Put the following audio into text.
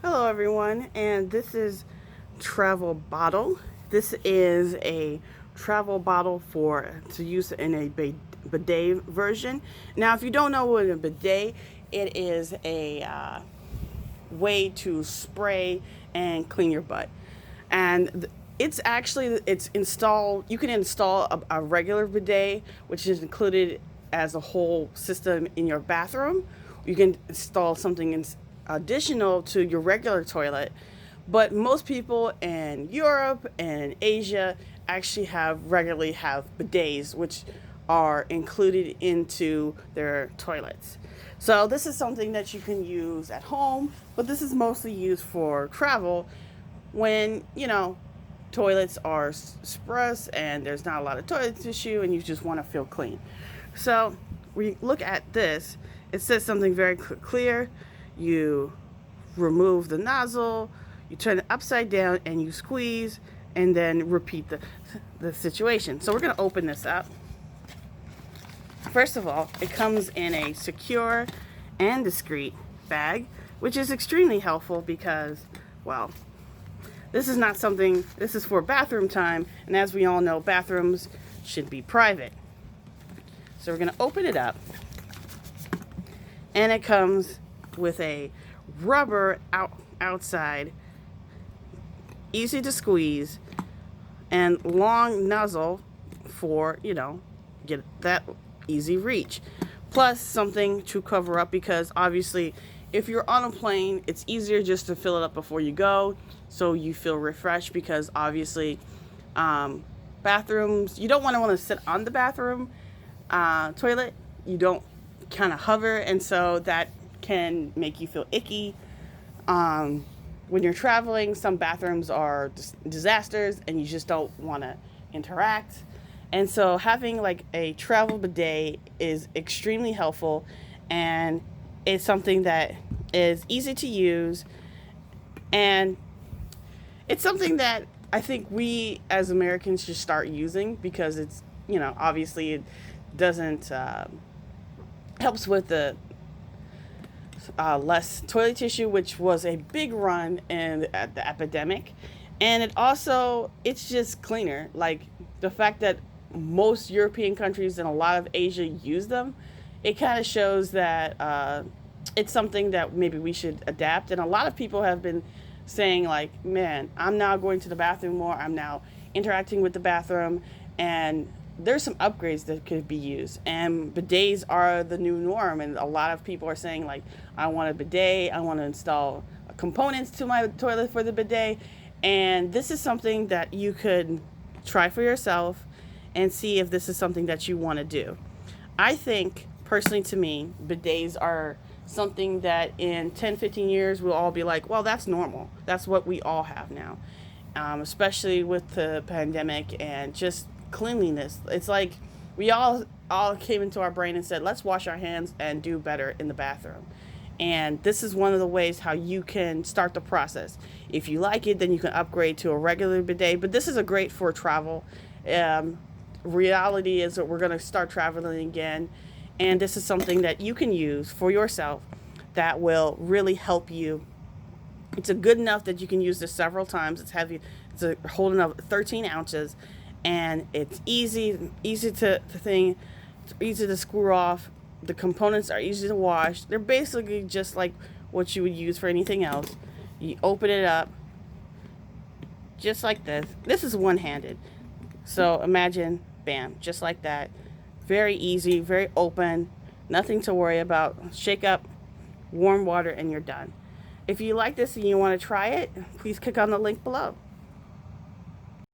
Hello everyone, and this is travel bottle. This is a travel bottle for to use in a bidet version. Now, if you don't know what a bidet, it is a way to spray and clean your butt, and it's installed. You can install a regular bidet, which is included as a whole system in your bathroom. You can install something additional to your regular toilet, but most people in Europe and Asia actually regularly have bidets, which are included into their toilets. So this is something that you can use at home, but this is mostly used for travel when, toilets are sparse and there's not a lot of toilet tissue and you just want to feel clean. So we look at this, it says something very clear. You remove the nozzle, you turn it upside down and you squeeze, and then repeat the situation. So we're going to open this up. First of all, it comes in a secure and discreet bag, which is extremely helpful because, well, this is for bathroom time, and as we all know, bathrooms should be private. So we're going to open it up, and it comes with a rubber outside, easy to squeeze, and long nozzle for, get that easy reach. Plus something to cover up, because obviously if you're on a plane, it's easier just to fill it up before you go so you feel refreshed, because obviously bathrooms, you don't want to sit on the bathroom toilet. You don't kind of hover, and so that can make you feel icky. When you're traveling, some bathrooms are disasters and you just don't want to interact. And so having like a travel bidet is extremely helpful, and it's something that is easy to use, and it's something that I think we as Americans should start using, because it's, obviously it doesn't helps with the less toilet tissue, which was a big run in the epidemic, and it's just cleaner. Like the fact that most European countries and a lot of Asia use them, it kind of shows that it's something that maybe we should adapt. And a lot of people have been saying like, man, I'm now going to the bathroom more. I'm now interacting with the bathroom, and there's some upgrades that could be used, and bidets are the new norm. And a lot of people are saying like, I want a bidet, I want to install components to my toilet for the bidet. And this is something that you could try for yourself and see if this is something that you want to do. I think personally, to me, bidets are something that in 10-15 years we'll all be like, well, that's normal, that's what we all have now. Especially with the pandemic and just cleanliness. It's like we all came into our brain and said, let's wash our hands and do better in the bathroom. And this is one of the ways how you can start the process. If you like it, then you can upgrade to a regular bidet, but this is a great for travel. Reality is that we're going to start traveling again, and this is something that you can use for yourself that will really help you. It's a good enough that you can use this several times. It's heavy. It's holding up 13 ounces, and it's easy to thing. It's easy to screw off. The components are easy to wash. They're basically just like what you would use for anything else. You open it up just like this. This is one-handed. So imagine, bam, just like that. Very easy, very open, nothing to worry about. Shake up warm water and you're done. If you like this and you want to try it, please click on the link below.